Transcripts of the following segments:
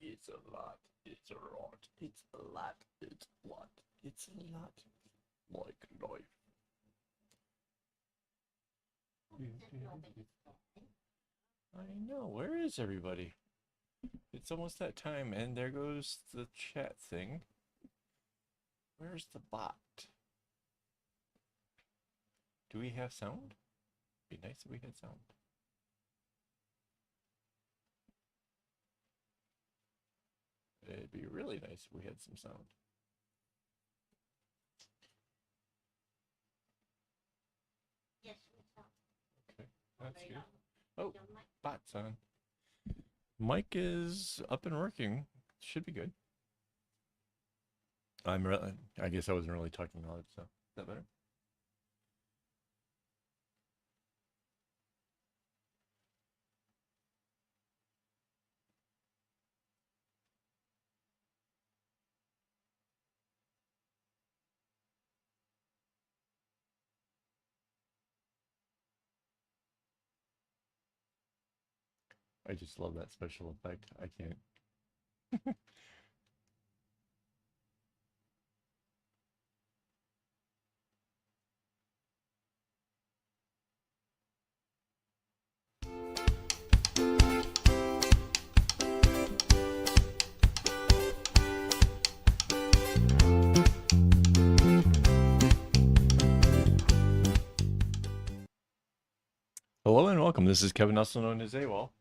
It's a lot. It's a lot. It's a lot. It's a lot. It's a lot. Like life. I know. Where is everybody? It's almost that time, and there goes the chat thing. Where's the bot? Do we have sound? Be nice if we had sound. It'd be really nice if we had some sound. Yes, okay, that's good. Oh, bot's on. Mic is up and working. Should be good. I guess I wasn't really talking loud, so is that better? I just love that special effect. I can't. Hello and welcome. This is Kevin, also known as AWOL.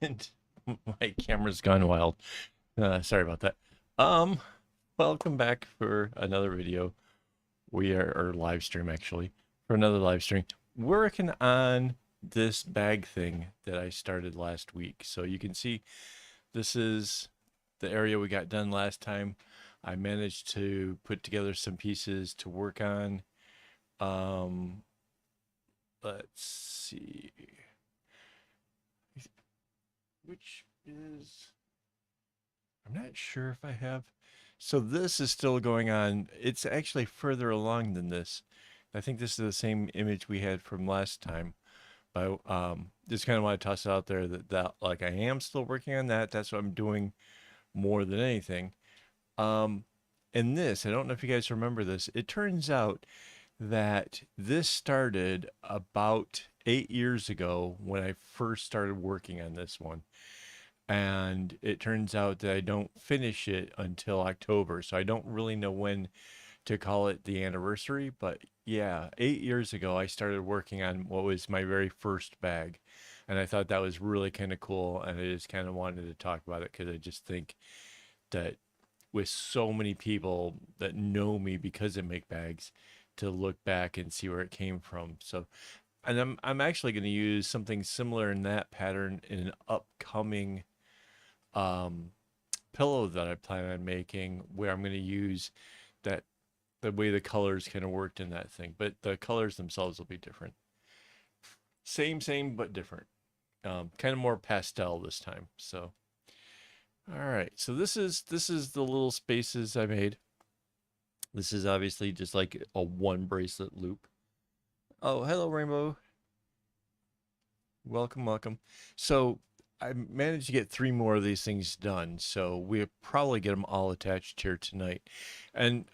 And my camera's gone wild. Sorry about that. Welcome back for another video. We are, or live stream actually, for another live stream. Working on this bag thing that I started last week. So you can see this is the area we got done last time. I managed to put together some pieces to work on. Let's see. Which is, I'm not sure if I have. So this is still going on. It's actually further along than this. I think this is the same image we had from last time. But just kind of want to toss it out there that like I am still working on that. That's what I'm doing more than anything. And this, I don't know if you guys remember this. It turns out that this started about 8 years ago when I first started working on this one. And it turns out that I don't finish it until October. So I don't really know when to call it the anniversary. But yeah, 8 years ago, I started working on what was my very first bag. And I thought that was really kind of cool. And I just kind of wanted to talk about it because I just think that with so many people that know me because I make bags, to look back and see where it came from. So, and I'm actually going to use something similar in that pattern in an upcoming pillow that I plan on making, where I'm going to use that the way the colors kind of worked in that thing, but the colors themselves will be different. Same, but different. Kind of more pastel this time. So, all right. So this is the little spaces I made. This is obviously just like a one bracelet loop. Oh, hello, Rainbow. Welcome, welcome. So I managed to get 3 more of these things done. So we'll probably get them all attached here tonight. And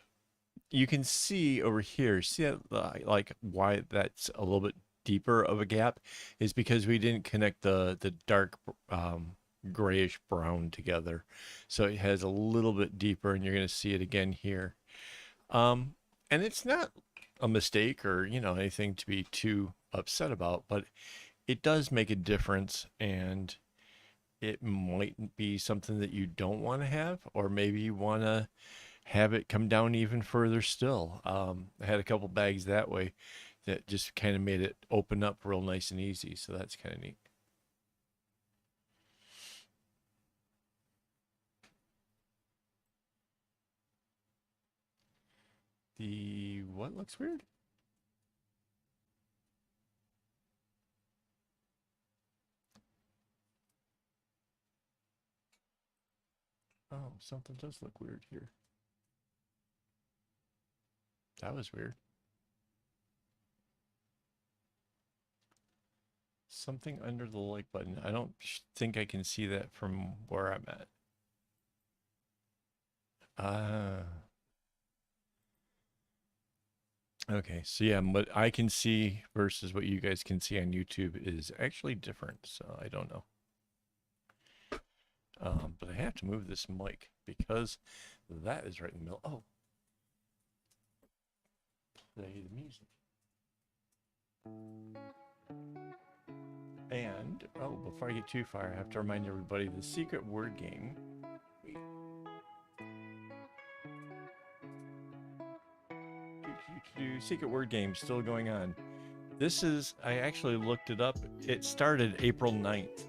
you can see over here, see that, like why that's a little bit deeper of a gap is because we didn't connect the dark grayish brown together. So it has a little bit deeper, and you're going to see it again here. And it's not a mistake or, you know, anything to be too upset about, but it does make a difference, and it might be something that you don't want to have, or maybe you want to have it come down even further still. I had a couple bags that way that just kind of made it open up real nice and easy. So that's kind of neat. The what looks weird? Oh, something does look weird here. That was weird. something under the like button. I don't think I can see that from where I'm at. Okay, so yeah, what I can see versus what you guys can see on YouTube is actually different, so I don't know. But I have to move this mic because that is right in the middle. Oh, play the music. And, oh, before I get too far, I have to remind everybody the secret word game. Secret word game still going on. This is, I actually looked it up. It started April 9th.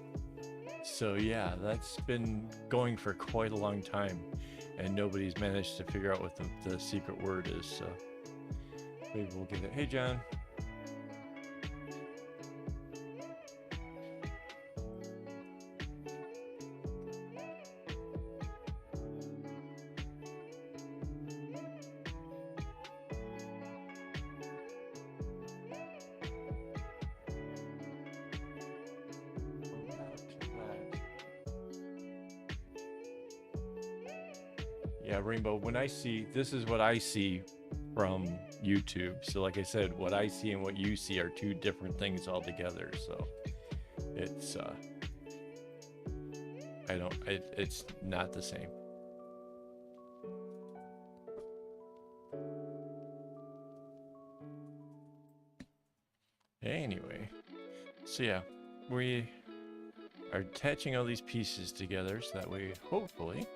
So yeah, that's been going for quite a long time. And nobody's managed to figure out what the secret word is. So maybe we'll get it. Hey, John. Yeah, Rainbow, when I see, this is what I see from YouTube. So like I said, what I see and what you see are two different things altogether. So it's, it's not the same. Anyway, so yeah, we are attaching all these pieces together so that way, hopefully,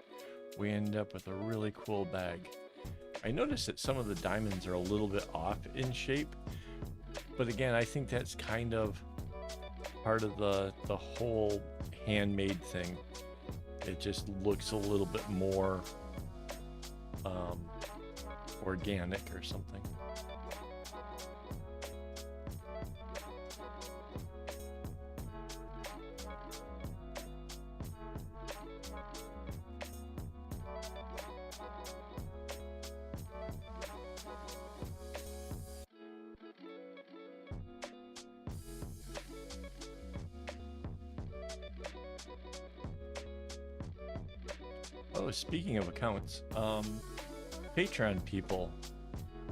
we end up with a really cool bag. I noticed that some of the diamonds are a little bit off in shape, but again, I think that's kind of part of the whole handmade thing. It just looks a little bit more organic or something. Oh, speaking of accounts, Patreon people,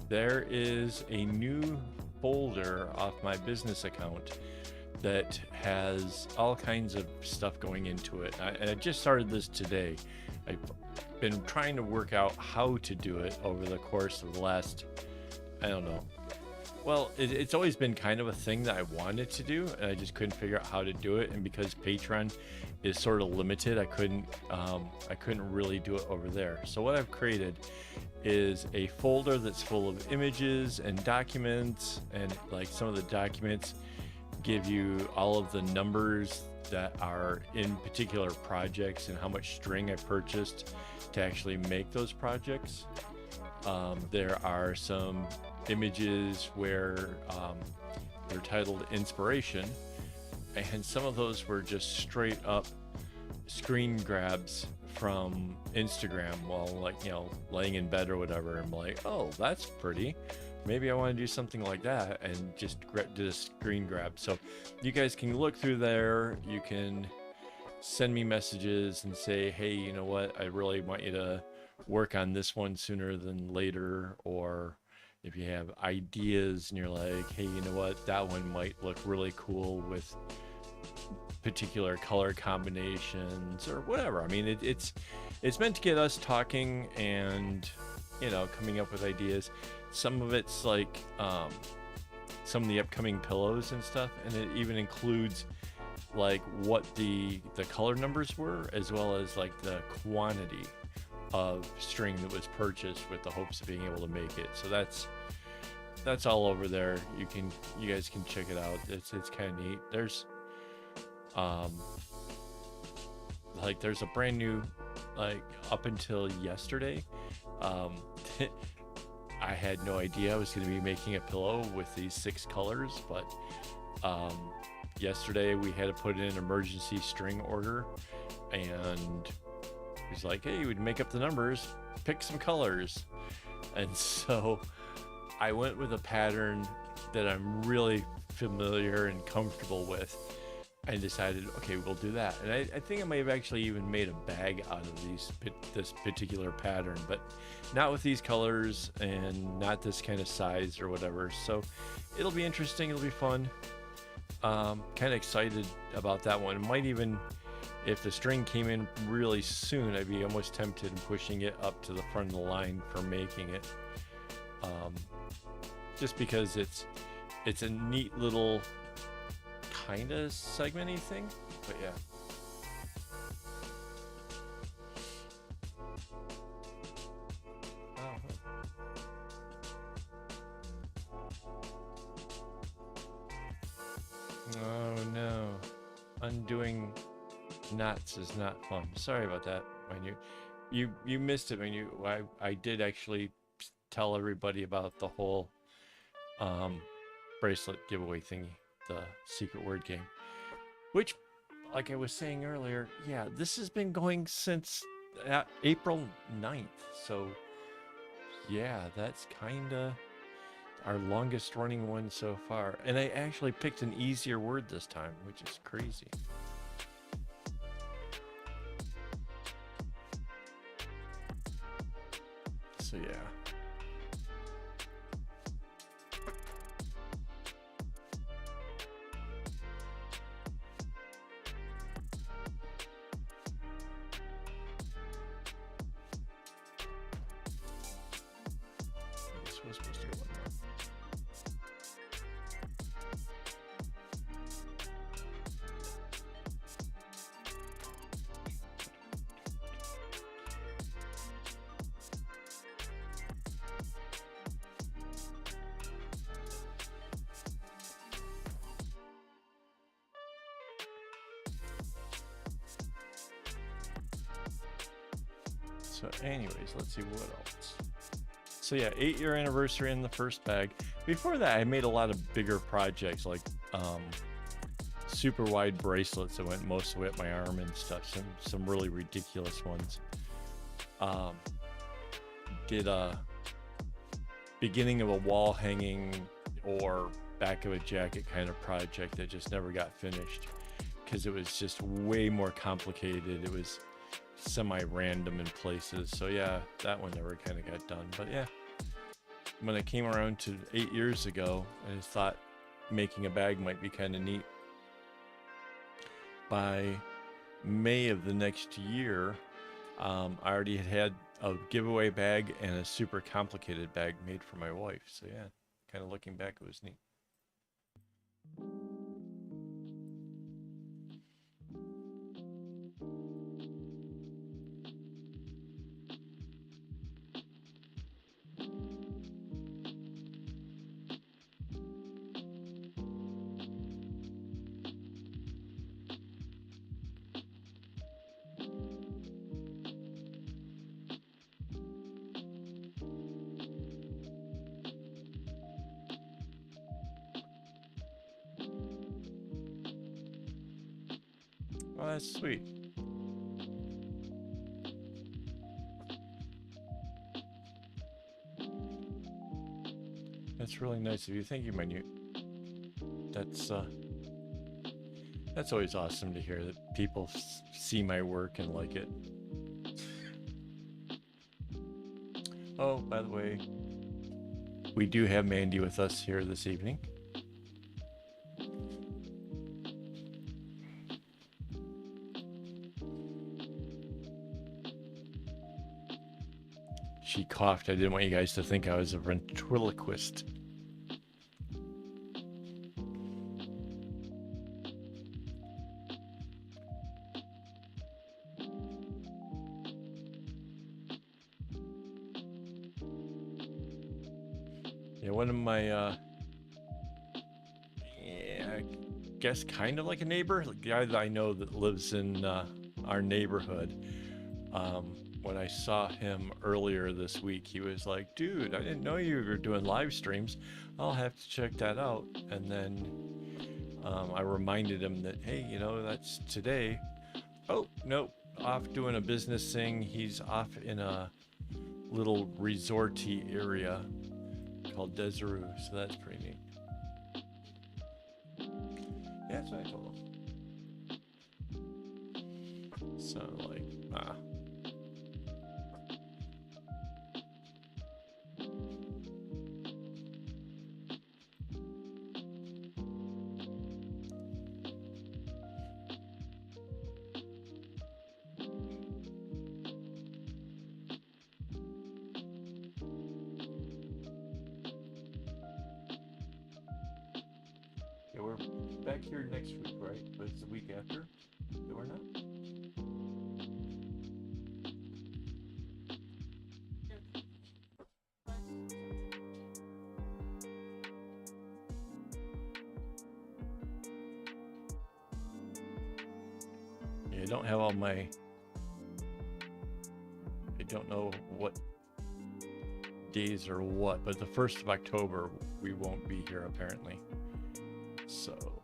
there is a new folder off my business account that has all kinds of stuff going into it. And I just started this today. I've been trying to work out how to do it over the course of the last, I don't know. Well, it's always been kind of a thing that I wanted to do, and I just couldn't figure out how to do it. And because Patreon is sort of limited, I couldn't really do it over there. So what I've created is a folder that's full of images and documents, and like some of the documents give you all of the numbers that are in particular projects and how much string I purchased to actually make those projects. There are some images where they're titled inspiration, and some of those were just straight up screen grabs from Instagram while, like, you know, laying in bed or whatever. I'm like, oh, that's pretty, maybe I want to do something like that, and just did a screen grab. So you guys can look through there, you can send me messages and say, hey, you know what, I really want you to work on this one sooner than later, or if you have ideas and you're like, hey, you know what, that one might look really cool with particular color combinations or whatever. I mean, it's meant to get us talking and, you know, coming up with ideas. Some of it's like some of the upcoming pillows and stuff, and it even includes like what the color numbers were, as well as like the quantity of string that was purchased with the hopes of being able to make it. So that's all over there. You guys can check it out. It's kind of neat. There's like there's a brand new, like, up until yesterday, I had no idea I was going to be making a pillow with these 6 colors, but yesterday we had to put in an emergency string order, and he's like, hey, we'd make up the numbers, pick some colors. And so I went with a pattern that I'm really familiar and comfortable with. I decided, okay, we'll do that. And I think I may have actually even made a bag out of this particular pattern, but not with these colors and not this kind of size or whatever. So it'll be interesting. It'll be fun. Kind of excited about that one. Might even, if the string came in really soon, I'd be almost tempted in pushing it up to the front of the line for making it. Just because it's a neat little kind of segmenty thing, but yeah. Oh no, undoing knots is not fun. Sorry about that. When you missed it. When I did actually tell everybody about the whole bracelet giveaway thingy, the secret word game, which, like I was saying earlier, yeah, this has been going since April 9th. So yeah, that's kind of our longest running one so far. And I actually picked an easier word this time, which is crazy. So yeah. This was supposed to go one more. So anyways, let's see what else. So yeah, 8-year anniversary in the first bag. Before that, I made a lot of bigger projects, like super wide bracelets that went most of the way up my arm and stuff. Some really ridiculous ones. Did a beginning of a wall hanging or back of a jacket kind of project that just never got finished because it was just way more complicated. It was semi-random in places. So yeah, that one never kind of got done. But yeah, when I came around to 8 years ago, I just thought making a bag might be kind of neat. By May of the next year, I already had a giveaway bag and a super complicated bag made for my wife. So yeah, kind of looking back, it was neat. Oh, that's sweet. That's really nice of you. Thank you, Minute. That's always awesome to hear that people see my work and like it. Oh, by the way, we do have Mandy with us here this evening. She coughed. I didn't want you guys to think I was a ventriloquist. Yeah, one of my, yeah, I guess kind of like a neighbor, the guy that I know that lives in our neighborhood. When I saw him earlier this week, he was like, dude, I didn't know you were doing live streams. I'll have to check that out. And then I reminded him that, hey, you know, that's today. Oh, nope, off doing a business thing. He's off in a little resorty area called Desiree, so that's pretty neat. Yeah, that's what I told him. So like, yeah, we're back here next week, right? But it's the week after that we're not. Yeah, I don't have all my. I don't know what days or what, but the 1st of October we won't be here apparently. So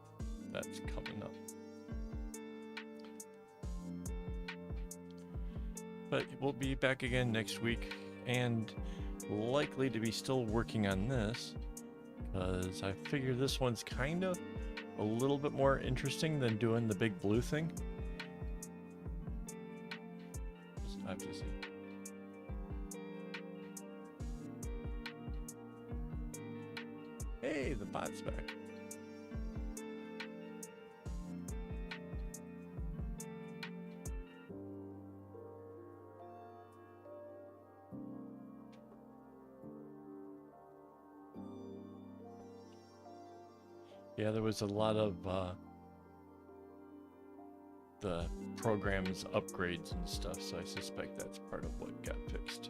that's coming up. But we'll be back again next week and likely to be still working on this because I figure this one's kind of a little bit more interesting than doing the big blue thing. I have to see. Hey, the bot's back. Yeah, there was a lot of the program's upgrades and stuff, so I suspect that's part of what got fixed.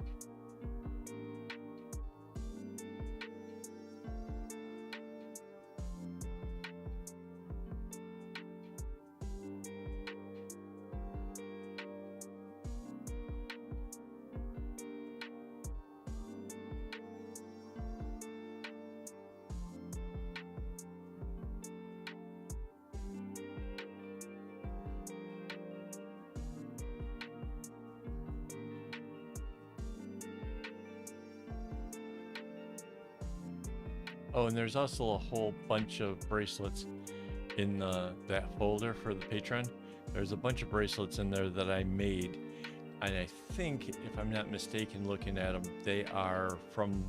Oh, and there's also a whole bunch of bracelets in that folder for the Patreon. There's a bunch of bracelets in there that I made, and I think, if I'm not mistaken looking at them, they are from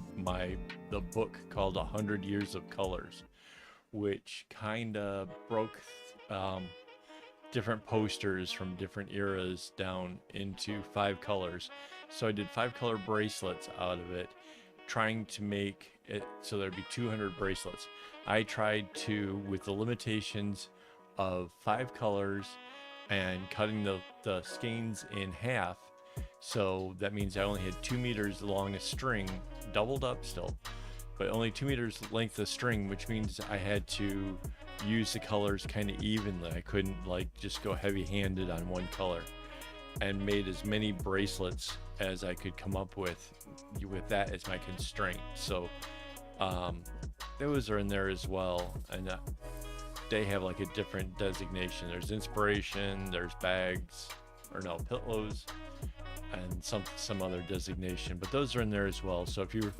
the book called 100 Years of Colors, which kind of broke different posters from different eras down into 5 colors. So I did 5 color bracelets out of it, trying to make it so there'd be 200 bracelets. I tried to, with the limitations of 5 colors and cutting the skeins in half, so that means I only had 2 meters long of string, doubled up still, but only 2 meters length of string, which means I had to use the colors kind of evenly. I couldn't like just go heavy handed on one color, and made as many bracelets as I could come up with that as my constraint. So those are in there as well, and they have like a different designation. There's inspiration, there's bags, or no, pillows, and some other designation, but those are in there as well. So if you're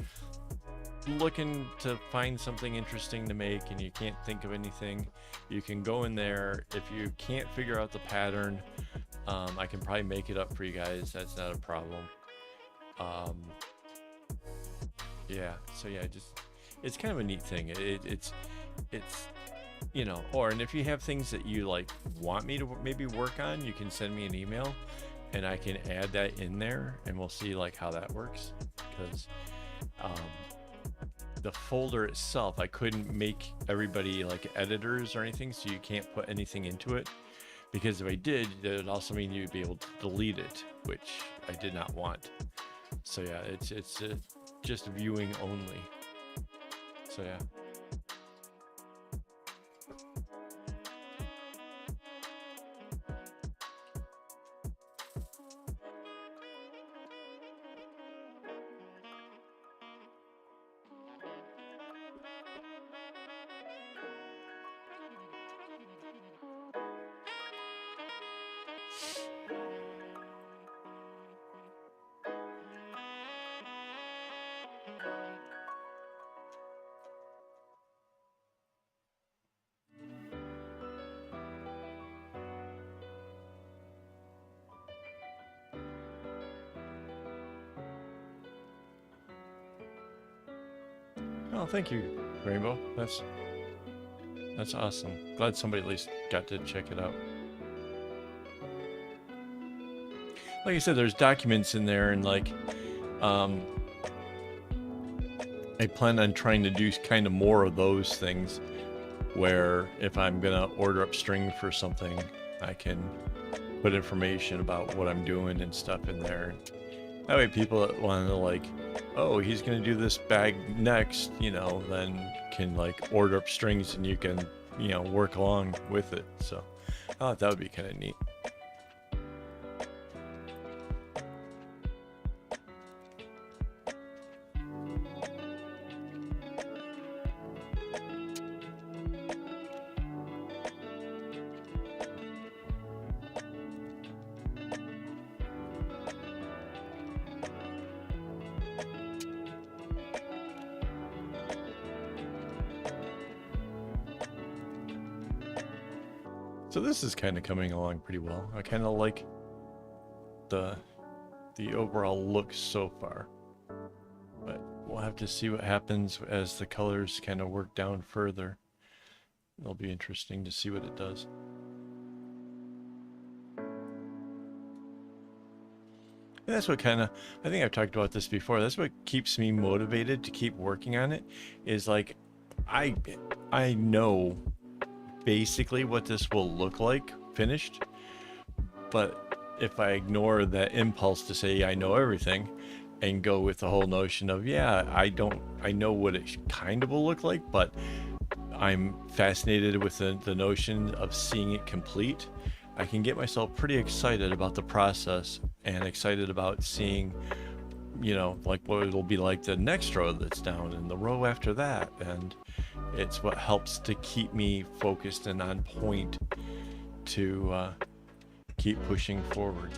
looking to find something interesting to make and you can't think of anything, you can go in there. If you can't figure out the pattern, I can probably make it up for you guys. That's not a problem. Yeah, so yeah, it's kind of a neat thing. It's you know, and if you have things that you like want me to maybe work on, you can send me an email and I can add that in there, and we'll see like how that works. Because the folder itself, I couldn't make everybody like editors or anything, so you can't put anything into it, because if I did, it would also mean you'd be able to delete it, which I did not want. So yeah, it's just viewing only. So yeah. Oh, thank you, Rainbow. That's awesome. Glad somebody at least got to check it out. Like I said, there's documents in there, and like, I plan on trying to do kind of more of those things, where if I'm gonna order up string for something, I can put information about what I'm doing and stuff in there. That way people that want to like, oh, he's gonna do this bag next, you know, then can like order up strings and you can, you know, work along with it. So I thought that would be kind of neat. So this is kind of coming along pretty well. I kind of like the overall look so far, but we'll have to see what happens as the colors kind of work down further. It'll be interesting to see what it does. And that's what kind of, I think I've talked about this before, that's what keeps me motivated to keep working on it, is like I know basically what this will look like finished, but if I ignore that impulse to say I know everything and go with the whole notion of, yeah, I know what it kind of will look like, but I'm fascinated with the notion of seeing it complete, I can get myself pretty excited about the process and excited about seeing, you know, like what it'll be like the next row that's down and the row after that. And it's what helps to keep me focused and on point to keep pushing forward.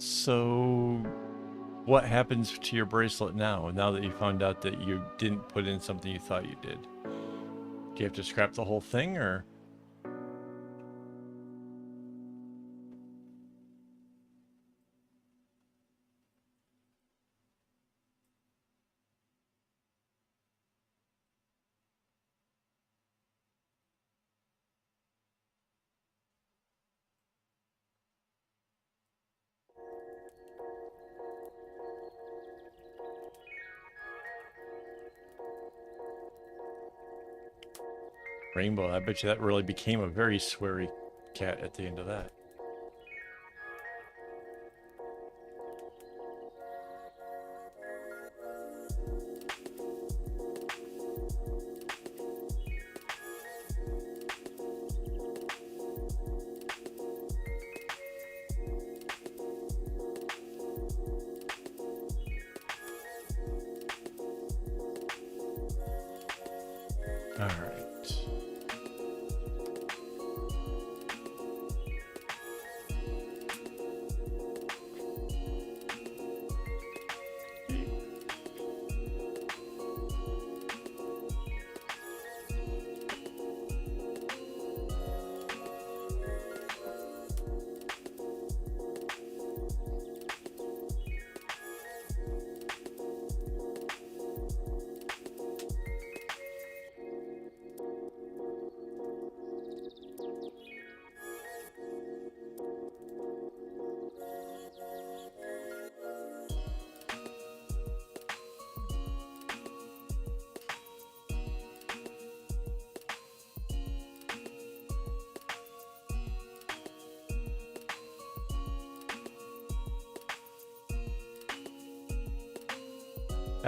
So what happens to your bracelet now that you found out that you didn't put in something you thought you did? Do you have to scrap the whole thing, or? Rainbow, I bet you that really became a very sweary cat at the end of that. All right.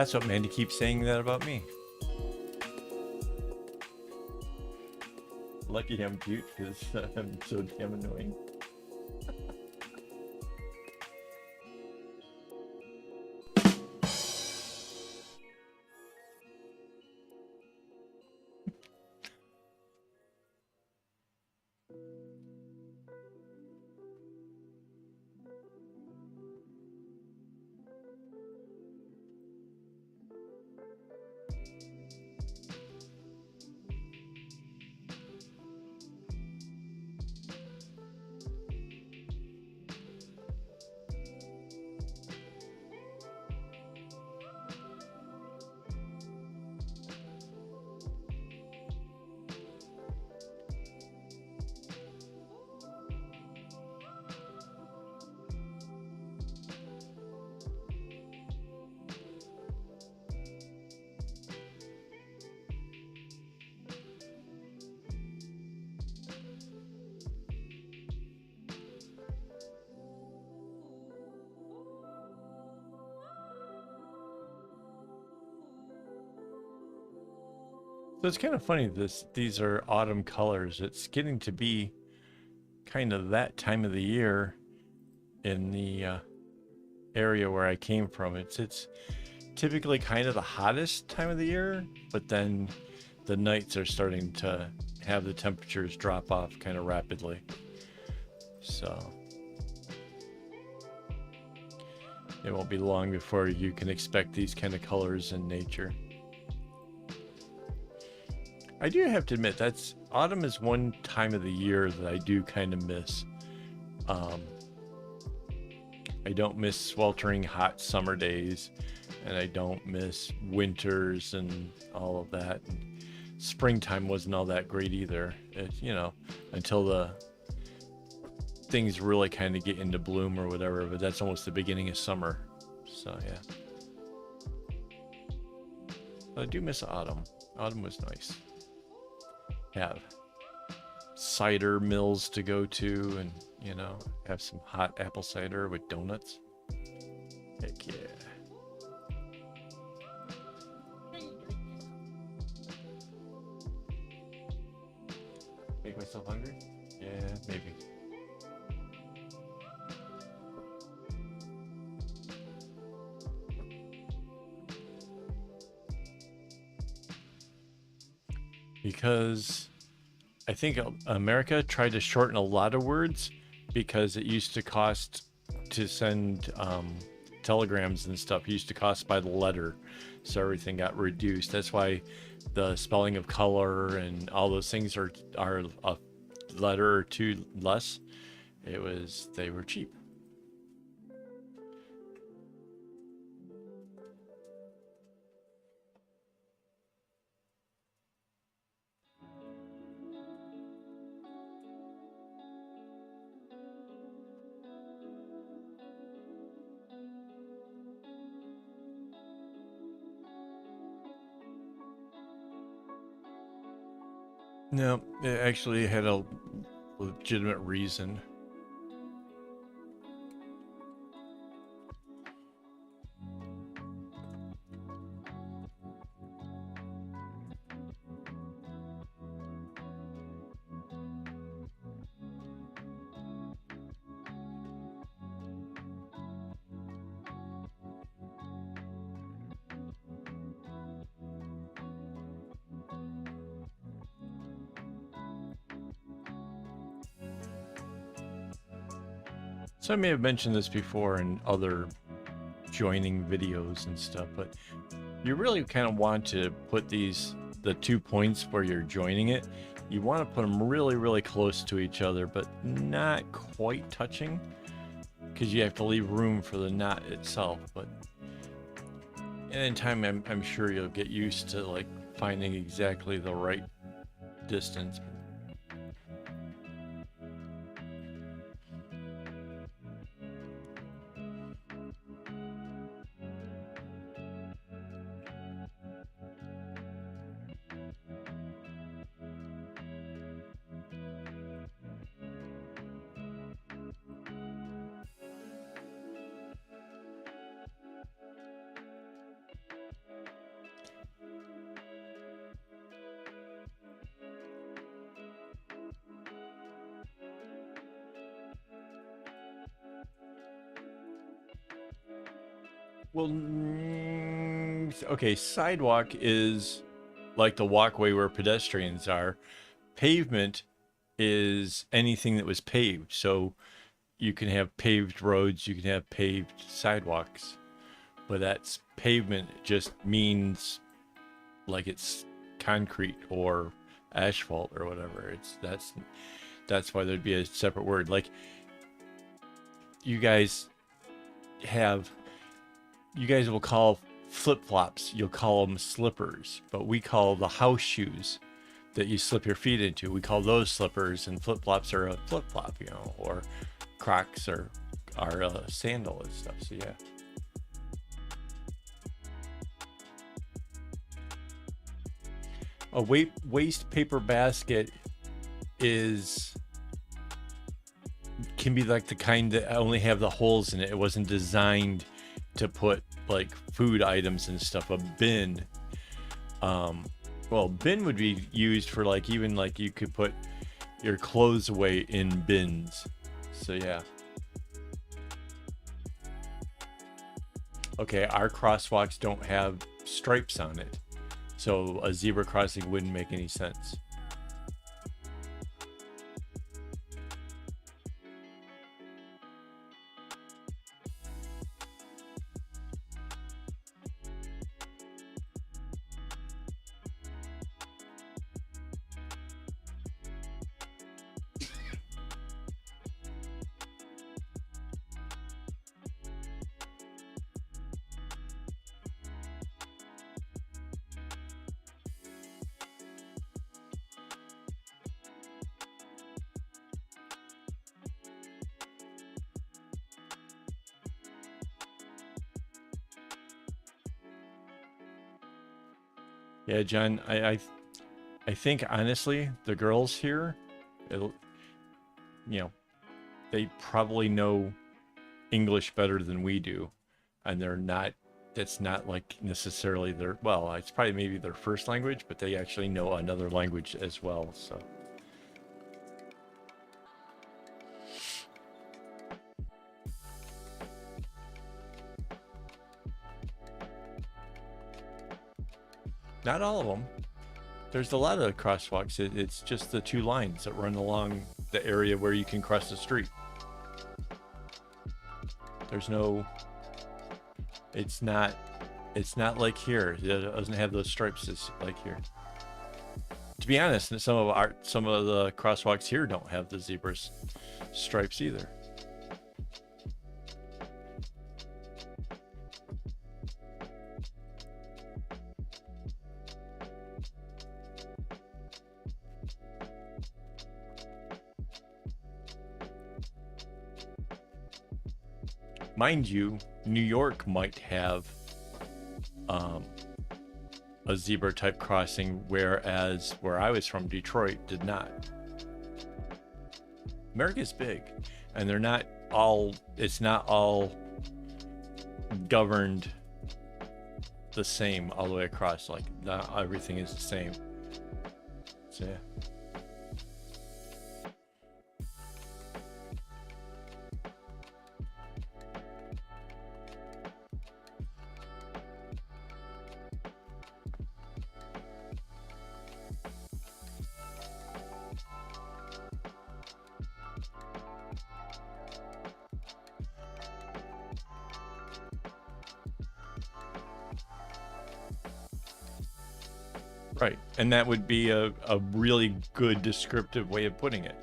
That's what Mandy keeps saying that about me. Lucky I'm cute because I'm so damn annoying. So it's kind of funny. These are autumn colors. It's getting to be kind of that time of the year in the area where I came from. It's typically kind of the hottest time of the year, but then the nights are starting to have the temperatures drop off kind of rapidly. So it won't be long before you can expect these kind of colors in nature. I do have to admit, that's autumn is one time of the year that I do kind of miss. I don't miss sweltering hot summer days, and I don't miss winters and all of that. And springtime wasn't all that great either, until the things really kind of get into bloom or whatever, but that's almost the beginning of summer. So, yeah. But I do miss autumn. Autumn was nice. Have cider mills to go to and, have some hot apple cider with donuts. Heck yeah. Make myself hungry? Yeah, maybe. Because I think America tried to shorten a lot of words because it used to cost to send telegrams and stuff. It used to cost by the letter, so everything got reduced. That's why the spelling of color and all those things are a letter or two less. They were cheap. No, it actually had a legitimate reason. So I may have mentioned this before in other joining videos and stuff, but you really kind of want to put the 2 points where you're joining it, you want to put them really, really close to each other, but not quite touching, because you have to leave room for the knot itself. But in time, I'm sure you'll get used to like finding exactly the right distance. Well, okay, sidewalk is like the walkway where pedestrians are. Pavement is anything that was paved. So you can have paved roads, you can have paved sidewalks, but that's pavement just means like it's concrete or asphalt or whatever. That's why there'd be a separate word. Like you guys have you guys will call flip-flops, you'll call them slippers, but we call the house shoes that you slip your feet into, we call those slippers, and flip-flops are a flip-flop, or Crocs are a sandal and stuff. So yeah. A waste paper basket is can be like the kind that only have the holes in it. It wasn't designed to put like food items and stuff. A bin, well, bin would be used for like even like you could put your clothes away in bins. So yeah. Okay, our crosswalks don't have stripes on it, so a zebra crossing wouldn't make any sense. Yeah, John, I think honestly, the girls here, it'll, you know, they probably know English better than we do, and they're not. That's not like necessarily their. Well, it's probably maybe their first language, but they actually know another language as well. So not all of them. There's a lot of crosswalks. It's just the two lines that run along the area where you can cross the street. There's no. It's not. It's not like here. It doesn't have those stripes as like here. To be honest, some of the crosswalks here don't have the zebra stripes either. Mind you, New York might have um, a zebra type crossing, whereas where I was from, Detroit, did not. America's big, and they're not all. It's not all governed the same all the way across. Like not everything is the same. So yeah. Right. And that would be a really good descriptive way of putting it.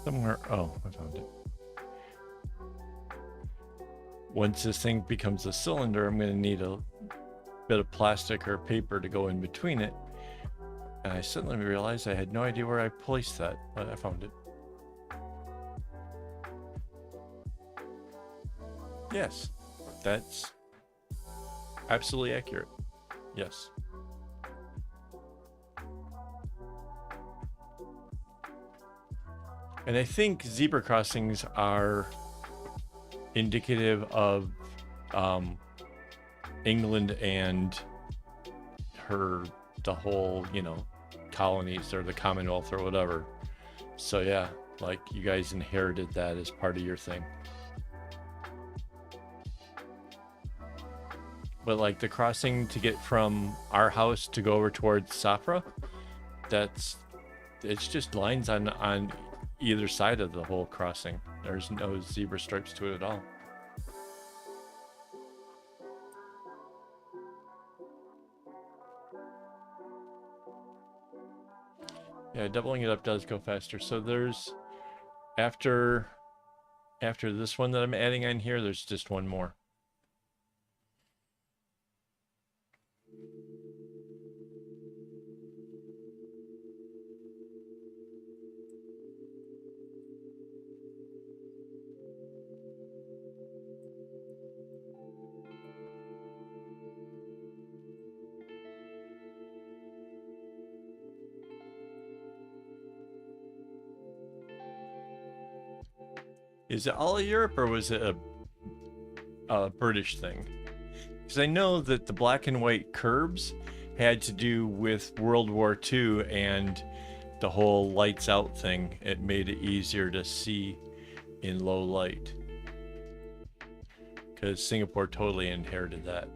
Somewhere. Oh, I found it. Once this thing becomes a cylinder, I'm going to need a bit of plastic or paper to go in between it. And I suddenly realized I had no idea where I placed that, but I found it. Yes, that's absolutely accurate. Yes. And I think zebra crossings are indicative of England and the whole, colonies or the Commonwealth or whatever. So yeah, like you guys inherited that as part of your thing. But like the crossing to get from our house to go over towards Safra, it's just lines on either side of the whole crossing. There's no zebra stripes to it at all. Yeah, doubling it up does go faster. So there's after this one that I'm adding on here, there's just one more. Is it all of Europe or was it a British thing? Because I know that the black and white curbs had to do with World War II and the whole lights out thing. It made it easier to see in low light. Because Singapore totally inherited that.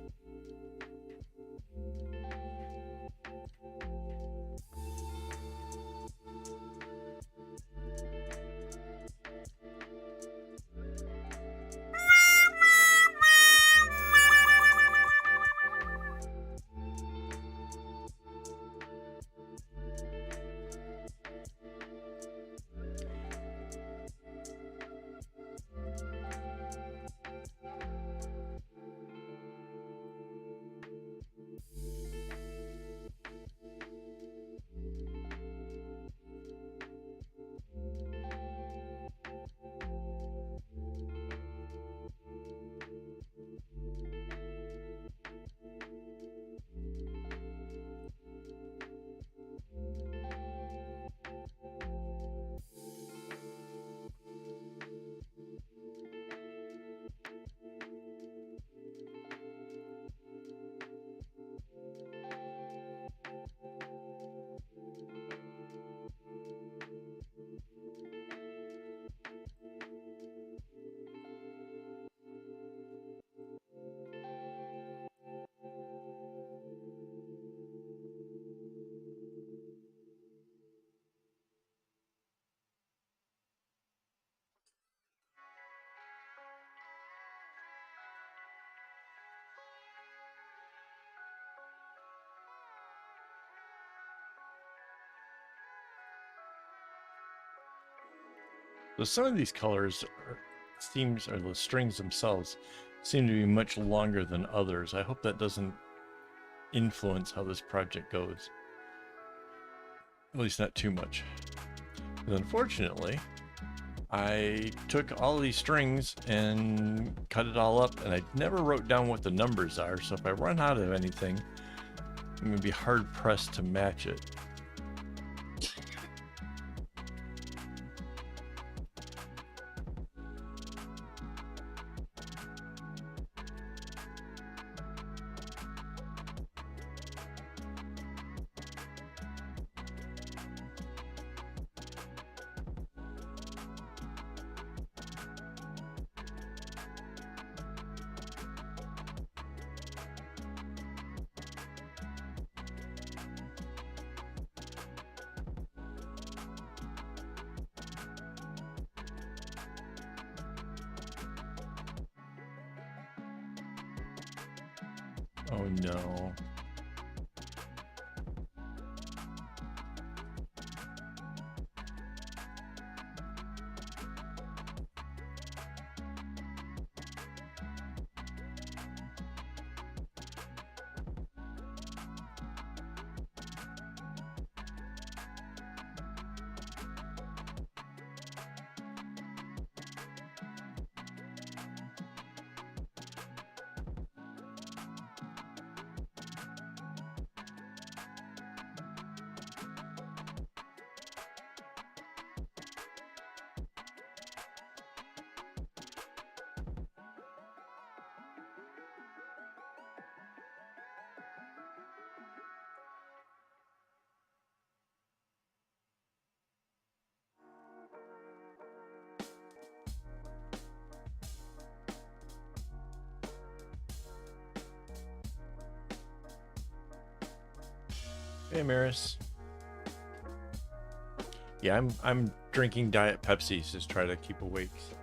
So some of these colors or the strings themselves seem to be much longer than others. I hope that doesn't influence how this project goes. At least not too much. And unfortunately, I took all these strings and cut it all up, and I never wrote down what the numbers are, so if I run out of anything, I'm going to be hard pressed to match it. Oh no. Hey, Maris. Yeah, I'm drinking Diet Pepsi to try to keep awake. So.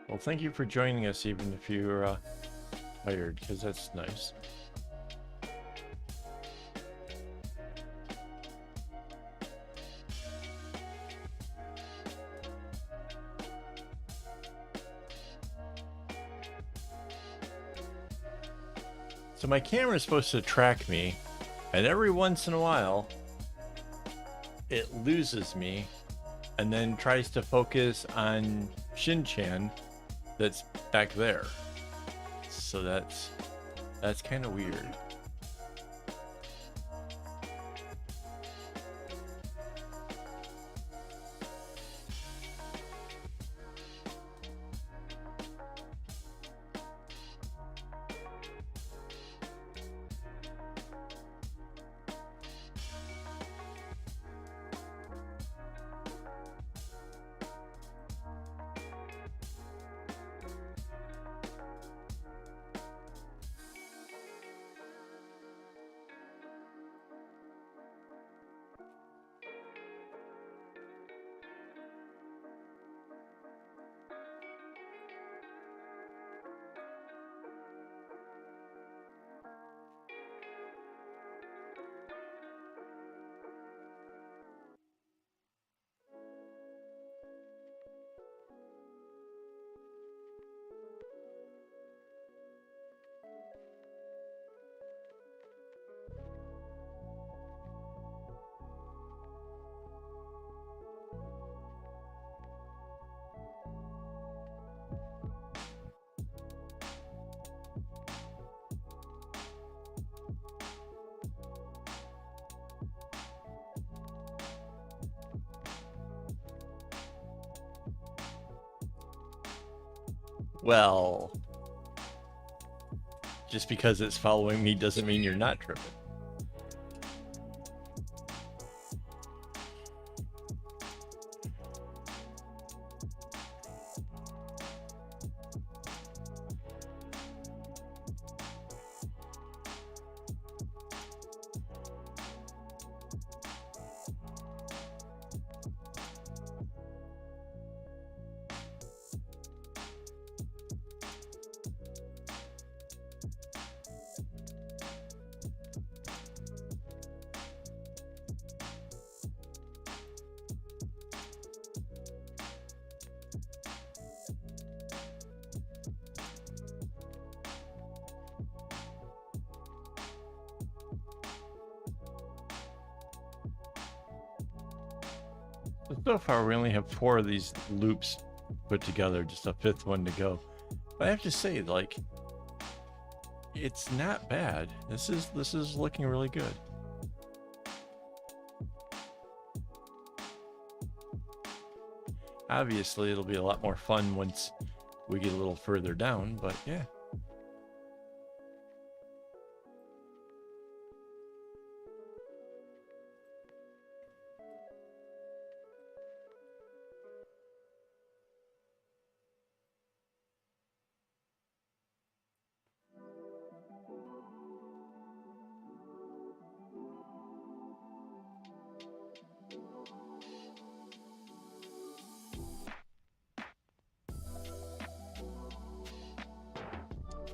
Well, thank you for joining us, even if you're tired, because that's nice. So my camera is supposed to track me, and every once in a while, it loses me, and then tries to focus on Shin-chan that's back there. So that's kind of weird. Well, just because it's following me doesn't mean you're not tripping. So far, we only have 4 of these loops put together, just a 5th one to go. But I have to say, like, it's not bad. This is looking really good. Obviously, it'll be a lot more fun once we get a little further down, but yeah.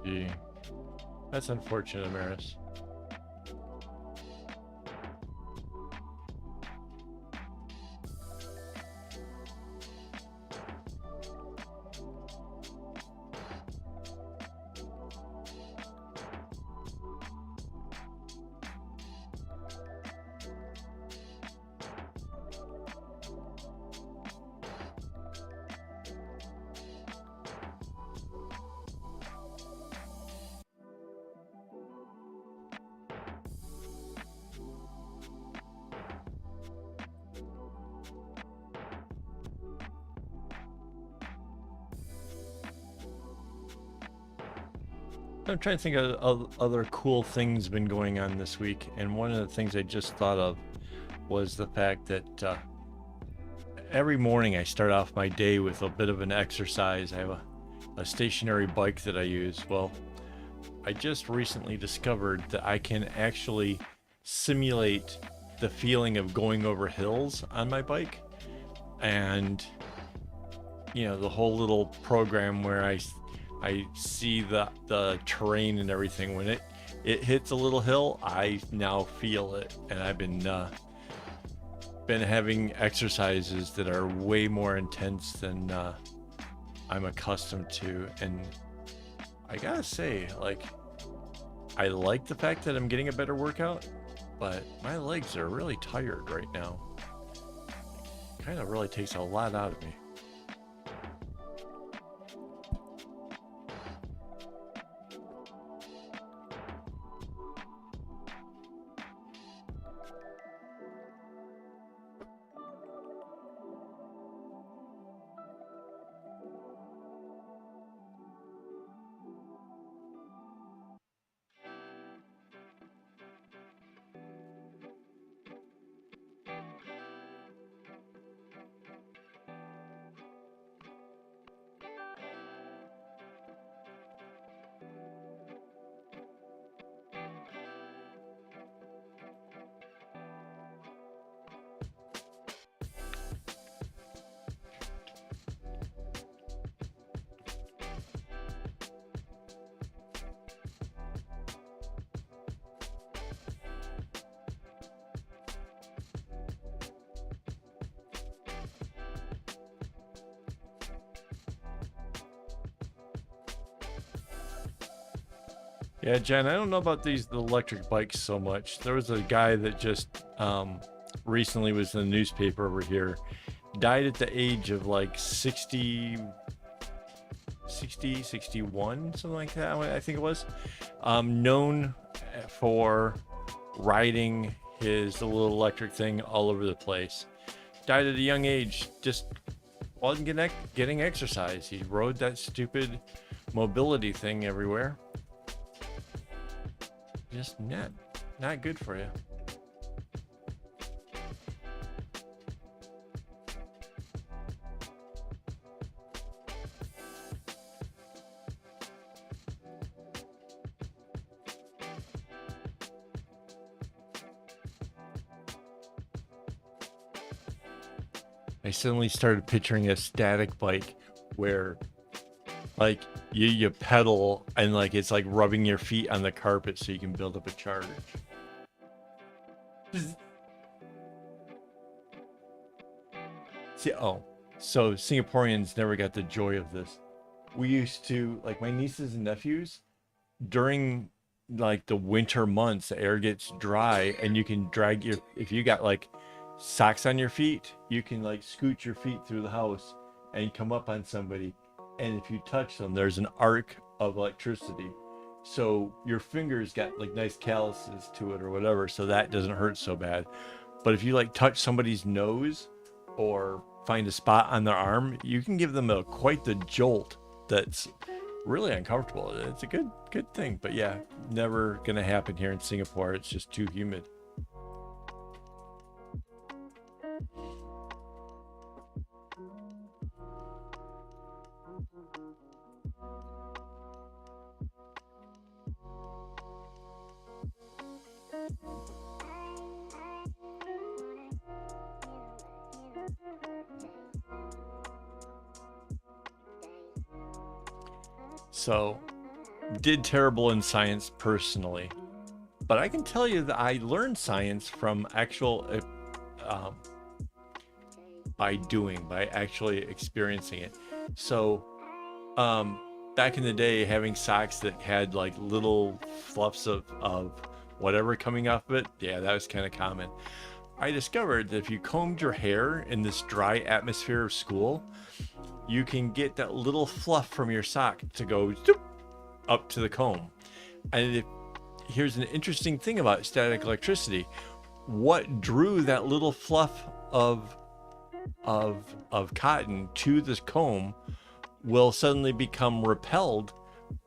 Gee, that's unfortunate, Maris. I'm trying to think of other cool things been going on this week, and one of the things I just thought of was the fact that every morning I start off my day with a bit of an exercise. I have a stationary bike that I use. Well, I just recently discovered that I can actually simulate the feeling of going over hills on my bike, and the whole little program where I see the terrain and everything. When it hits a little hill, I now feel it, and I've been having exercises that are way more intense than I'm accustomed to. And I gotta say, like, I like the fact that I'm getting a better workout, but my legs are really tired right now. Kind of really takes a lot out of me. Yeah, Jen, I don't know about the electric bikes so much. There was a guy that just recently was in the newspaper over here, died at the age of like 61, something like that, I think it was. Known for riding his little electric thing all over the place. Died at a young age, just wasn't getting exercise. He rode that stupid mobility thing everywhere. Just not good for you. I suddenly started picturing a static bike where like you pedal and like it's like rubbing your feet on the carpet so you can build up a charge. So Singaporeans never got the joy of this. We used to, like, my nieces and nephews, during like the winter months, the air gets dry and you can if you got like socks on your feet, you can like scoot your feet through the house and come up on somebody, and if you touch them, there's an arc of electricity, so your fingers got like nice calluses to it or whatever, so that doesn't hurt so bad. But if you like touch somebody's nose or find a spot on their arm, you can give them quite the jolt that's really uncomfortable. It's a good thing, but yeah, never gonna happen here in Singapore. It's just too humid. So, did terrible in science personally, but I can tell you that I learned science from actual by actually experiencing it. So, back in the day, having socks that had like little fluffs of whatever coming off of it, yeah, that was kind of common. I discovered that if you combed your hair in this dry atmosphere of school, you can get that little fluff from your sock to go zoop, up to the comb. And here's an interesting thing about static electricity. What drew that little fluff of cotton to this comb will suddenly become repelled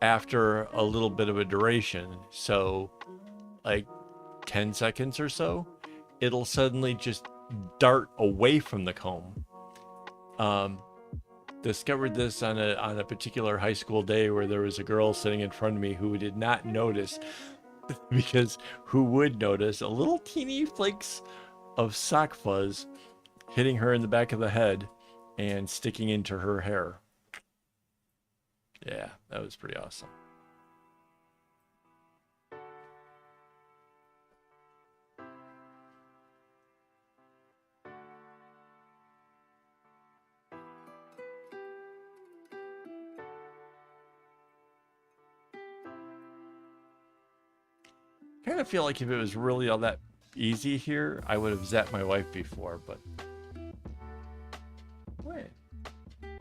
after a little bit of a duration. So, like 10 seconds or so, it'll suddenly just dart away from the comb. Discovered this on a particular high school day where there was a girl sitting in front of me who did not notice, because who would notice a little teeny flakes of sock fuzz hitting her in the back of the head and sticking into her hair. Yeah, that was pretty awesome. Kind of feel like if it was really all that easy here, I would have zapped my wife before, but wait. I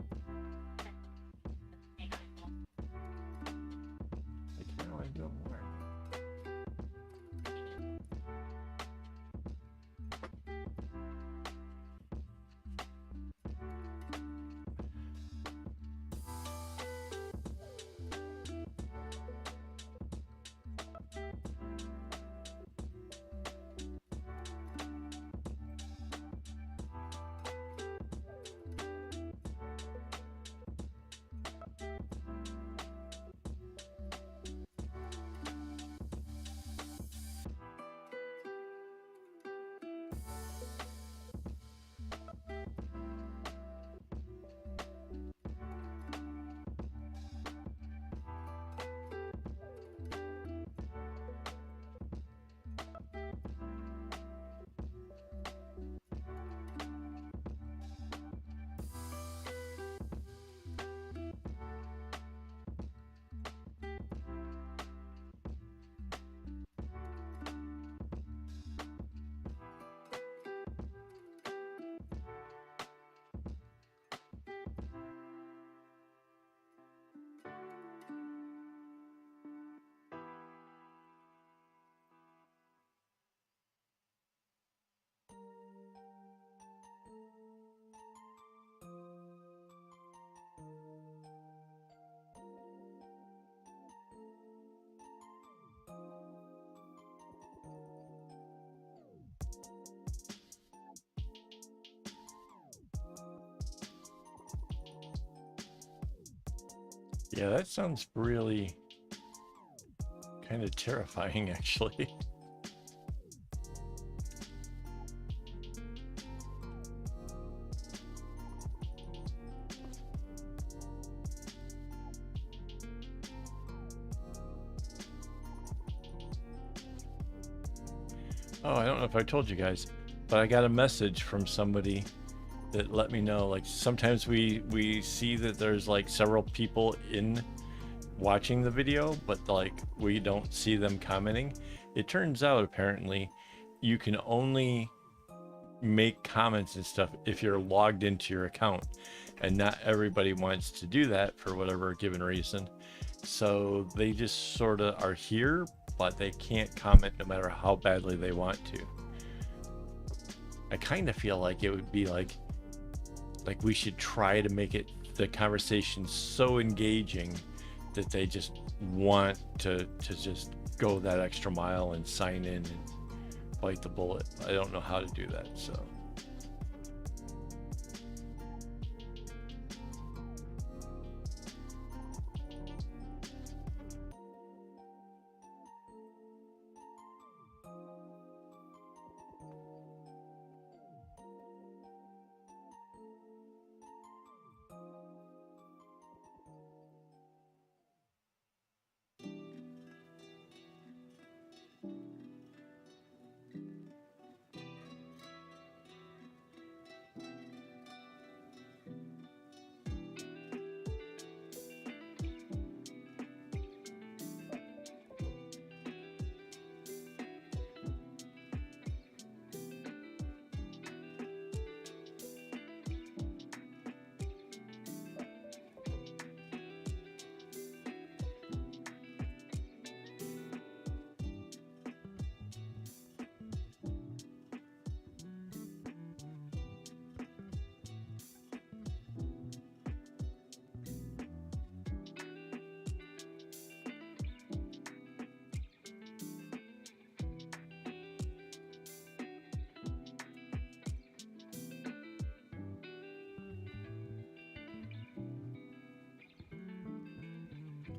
kind of want to do it more. Yeah, that sounds really kind of terrifying, actually. Oh, I don't know if I told you guys, but I got a message from somebody that let me know. Like sometimes we see that there's like several people in watching the video, but like we don't see them commenting. It turns out apparently you can only make comments and stuff if you're logged into your account, and not everybody wants to do that for whatever given reason. So they just sort of are here, but they can't comment no matter how badly they want to. I kind of feel like it would be like we should try to make it the conversation so engaging that they just want to just go that extra mile and sign in and bite the bullet. I don't know how to do that, so.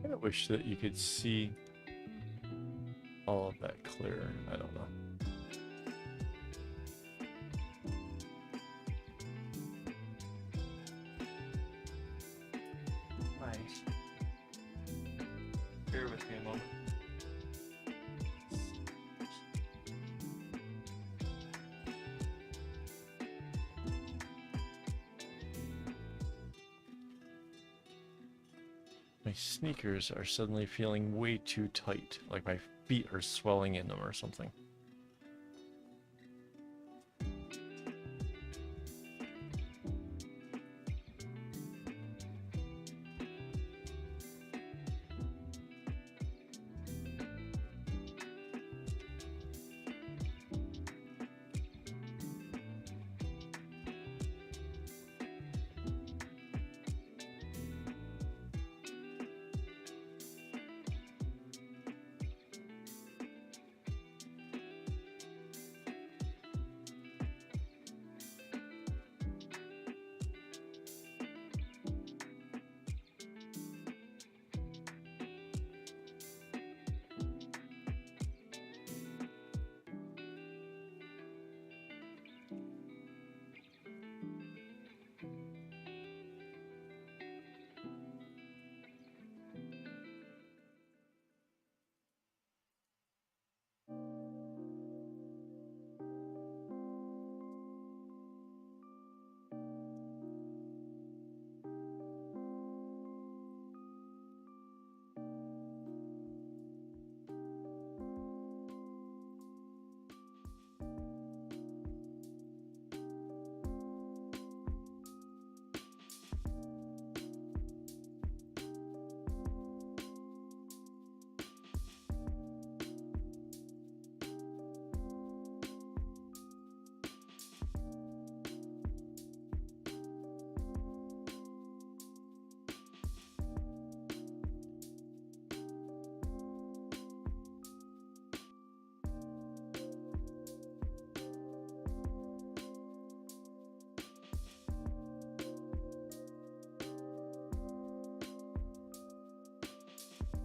I wish that you could see all of that clear. I don't know. Nice. Bear with me a moment. My sneakers are suddenly feeling way too tight, like my feet are swelling in them or something.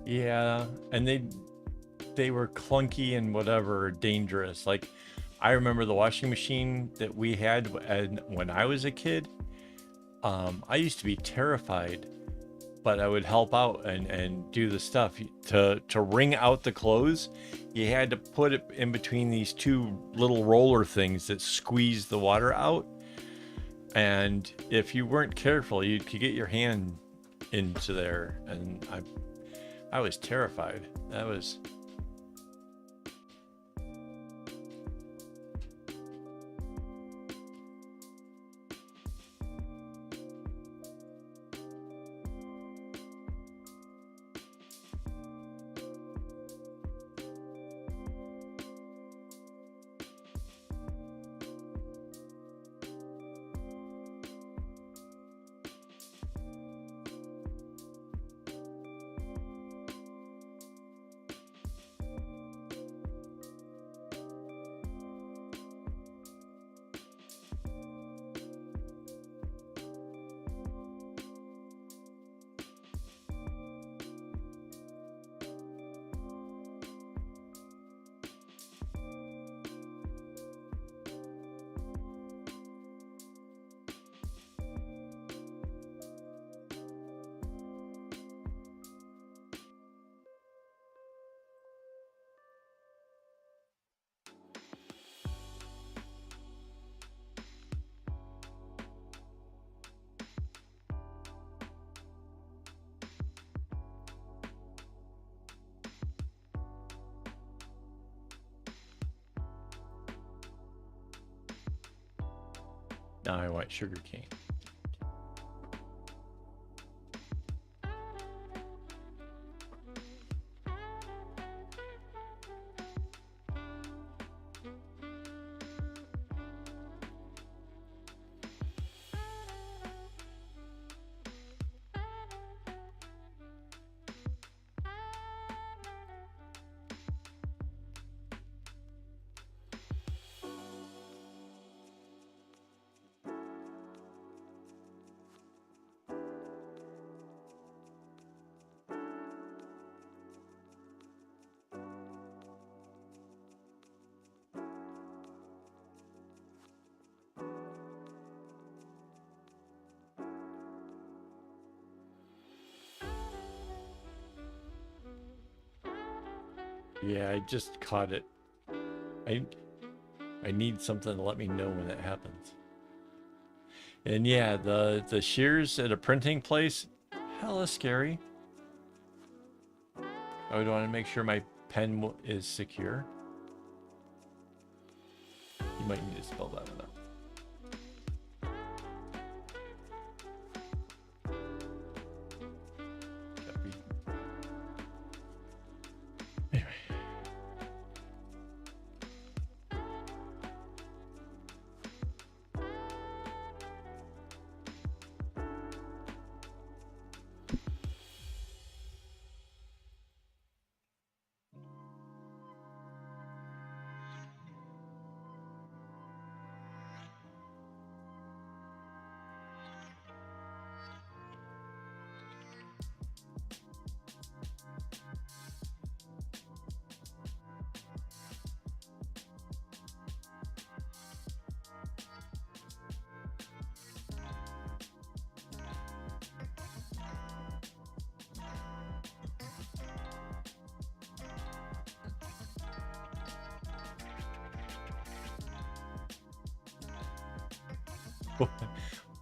Yeah, and they were clunky and whatever, dangerous. Like I remember the washing machine that we had when I was a kid. I used to be terrified, but I would help out and do the stuff to wring out the clothes. You had to put it in between these two little roller things that squeeze the water out. And if you weren't careful, you could get your hand into there, and I was terrified. That was now I want sugar cane. Yeah, I just caught it. I I need something to let me know when it happens. And yeah, the shears at a printing place, hella scary. I would want to make sure my pen is secure. You might need to spell that one out. Anyway.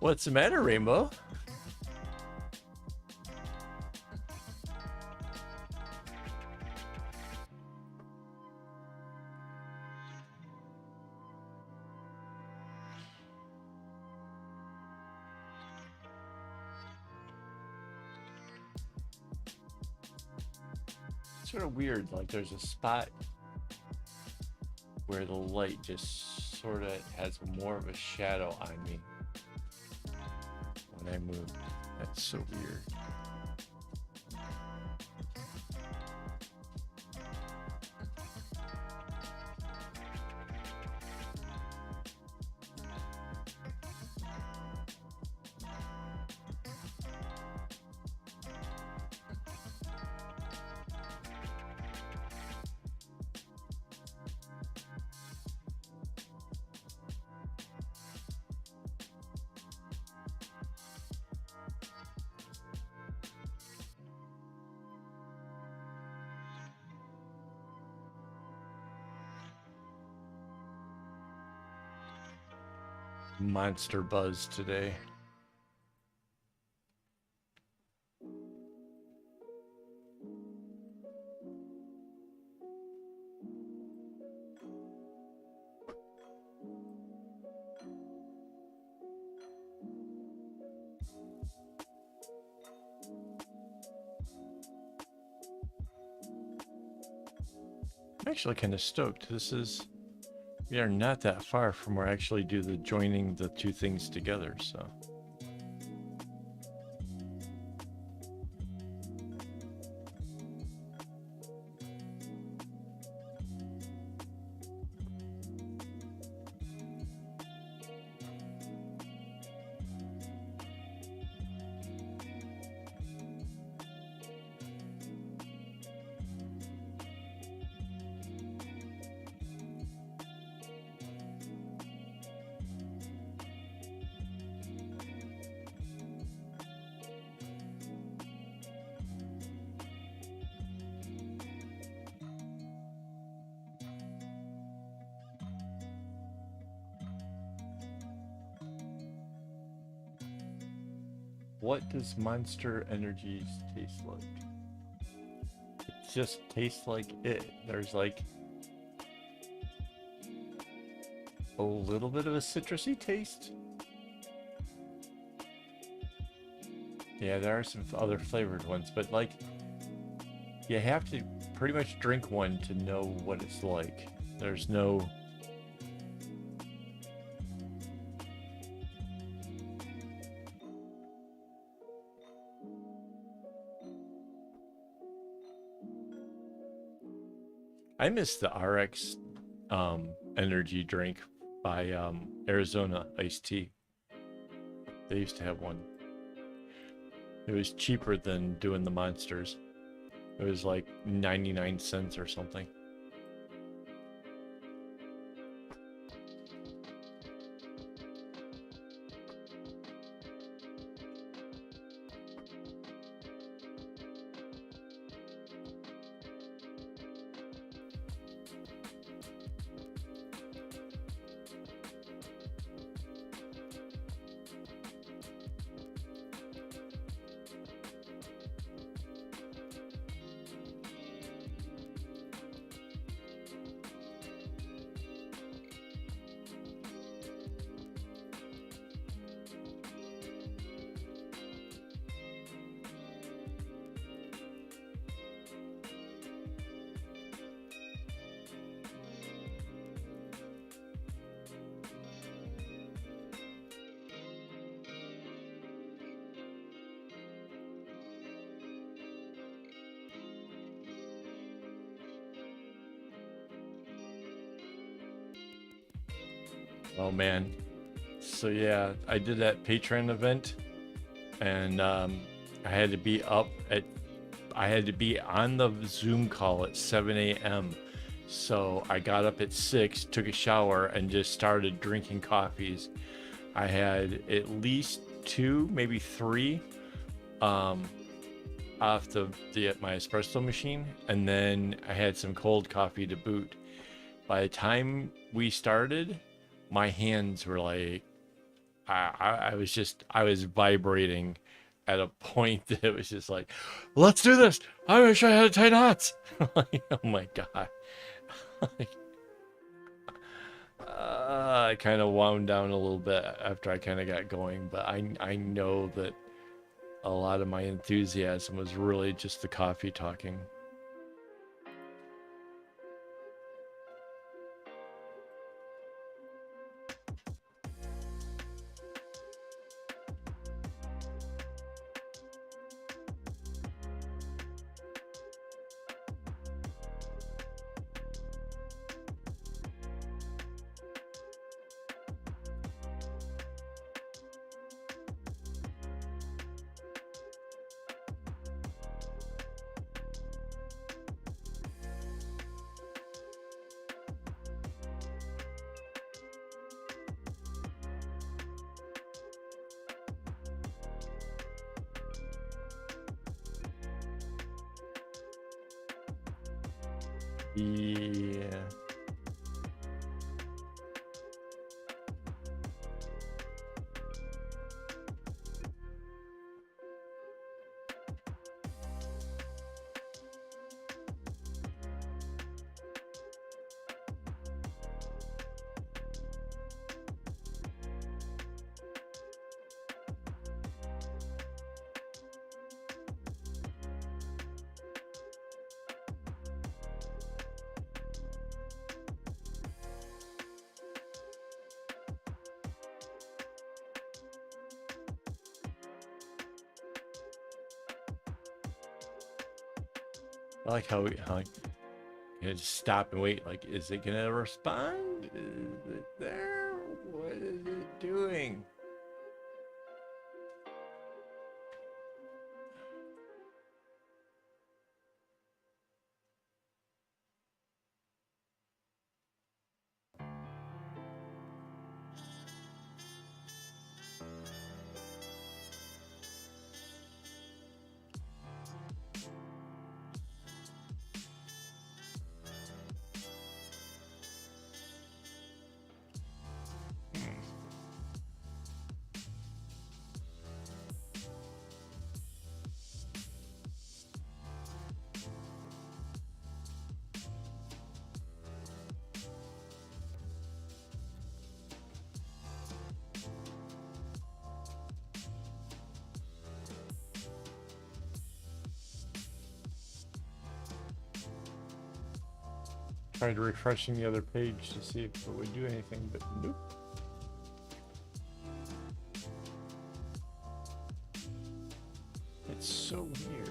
What's the matter, Rainbow? Sort of weird, like there's a spot where the light just sort of has more of a shadow on me when I move. That's so weird. Monster buzz today. I'm actually kind of stoked. We are not that far from where I actually do the joining the two things together, so. What does Monster Energies taste like? It just tastes like it. There's like a little bit of a citrusy taste. Yeah, there are some other flavored ones, but like you have to pretty much drink one to know what it's like. There's no I miss the RX energy drink by Arizona Iced Tea. They used to have one. It was cheaper than doing the Monsters. It was like 99 cents or something. Oh man. So yeah, I did that Patreon event, and I had to be up at I had to be on the Zoom call at 7 a.m. So I got up at 6, took a shower, and just started drinking coffees. I had at least 2, maybe 3, um, off my espresso machine, and then I had some cold coffee to boot. By the time we started, my hands were like, I was vibrating at a point that it was just like, let's do this. I wish I had to tie knots. Like, oh my god. Like, I kind of wound down a little bit after I kind of got going, but I know that a lot of my enthusiasm was really just the coffee talking. Yeah. I like how you just stop and wait. Like, is it gonna respond? Is it there? What is it doing? Tried refreshing the other page to see if it would do anything, but nope. It's so weird.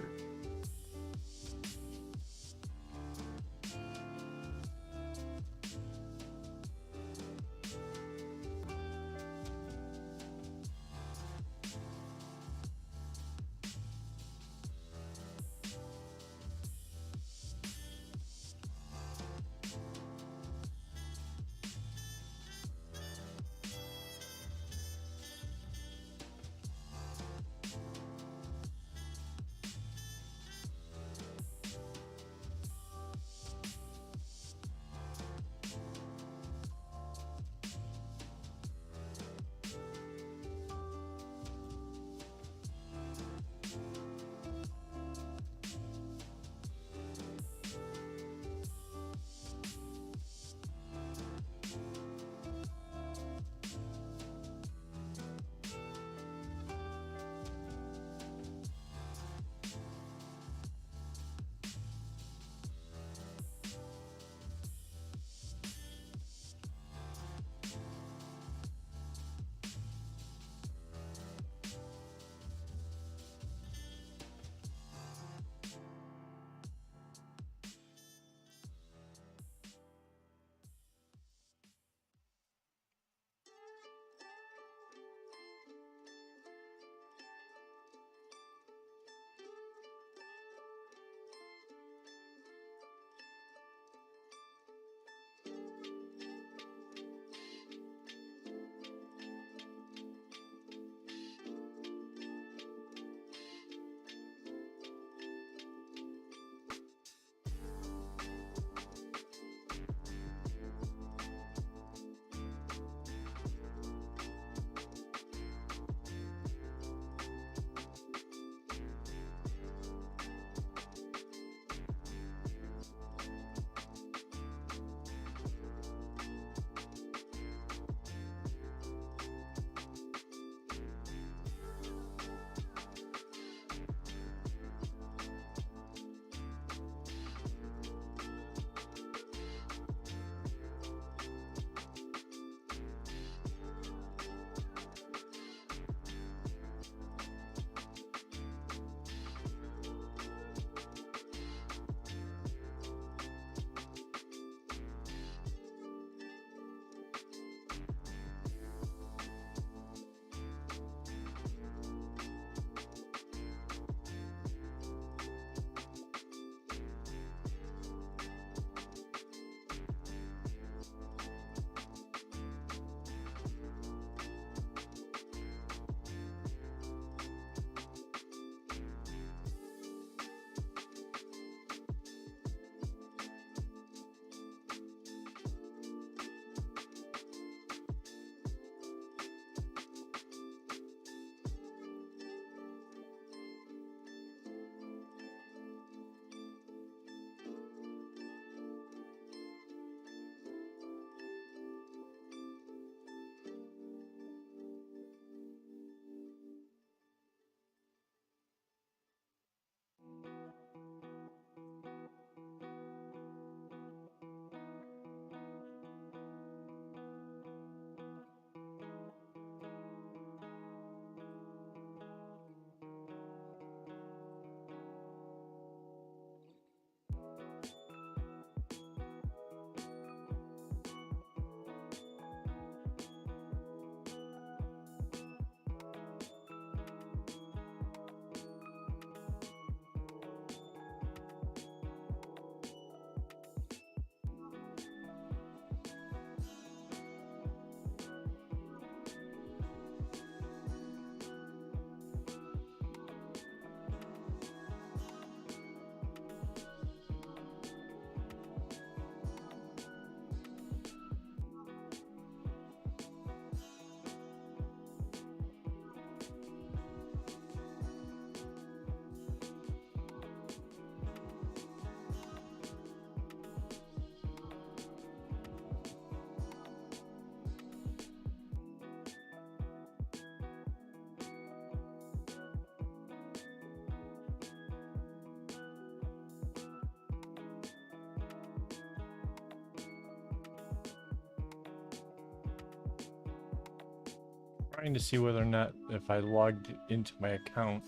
Trying to see whether or not if I logged into my account.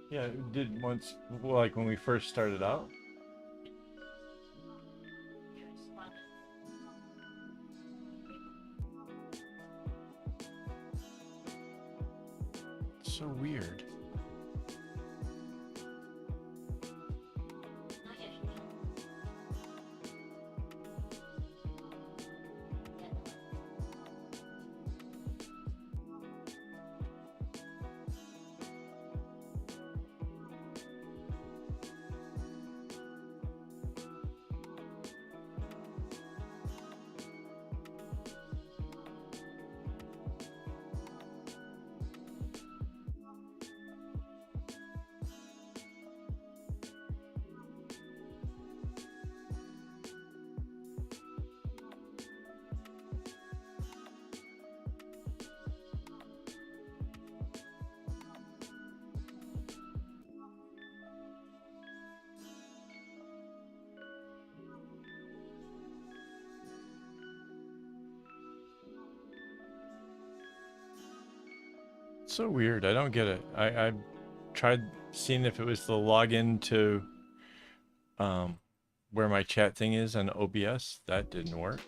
Yeah, it did once, like when we first started out. You responded. It's so weird. Not yet. Yeah. It's so weird. I don't get it. I tried seeing if it was the login to where my chat thing is on OBS. That didn't work.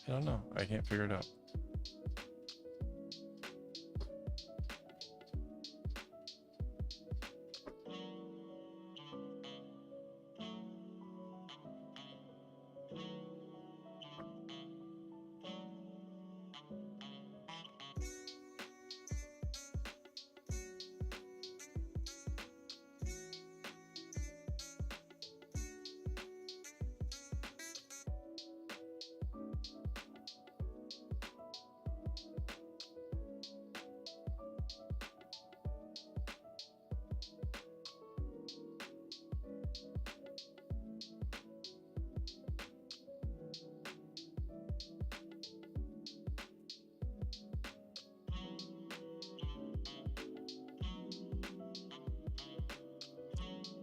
I don't know. I can't figure it out.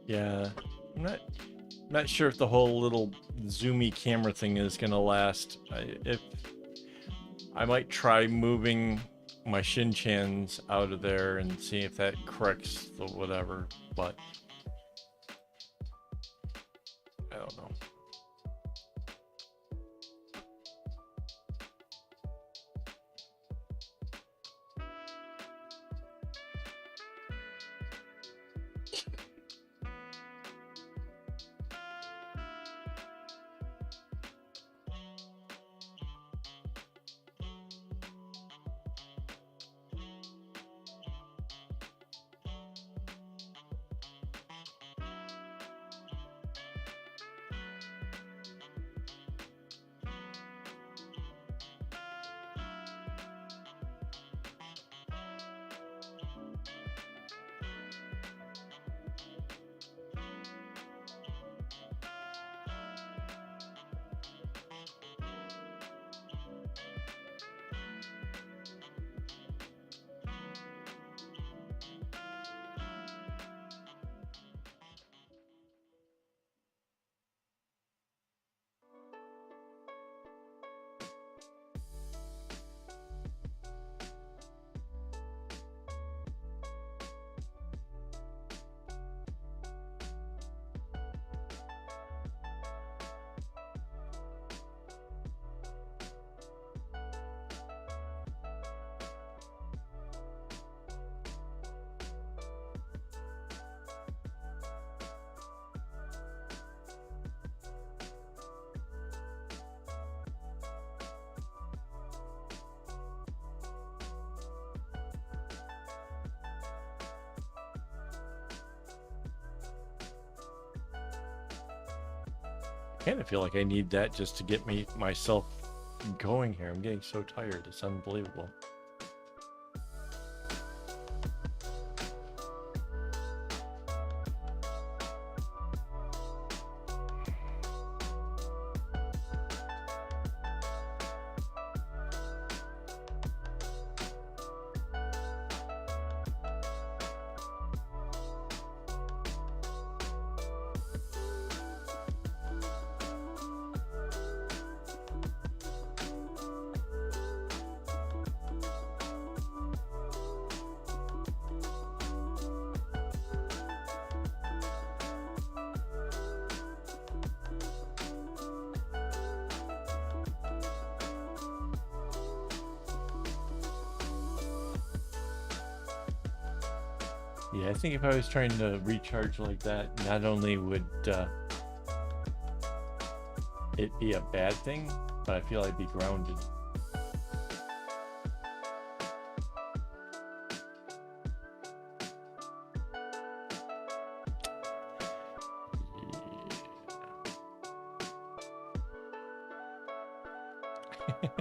Yeah, I'm not sure if the whole little zoomy camera thing is gonna last. If I might try moving my shin chans out of there and see if that corrects the whatever, but I don't know. I kind of feel like I need that just to get myself going here. I'm getting so tired. It's unbelievable. Yeah, I think if I was trying to recharge like that, not only would it be a bad thing, but I feel I'd be grounded. Yeah.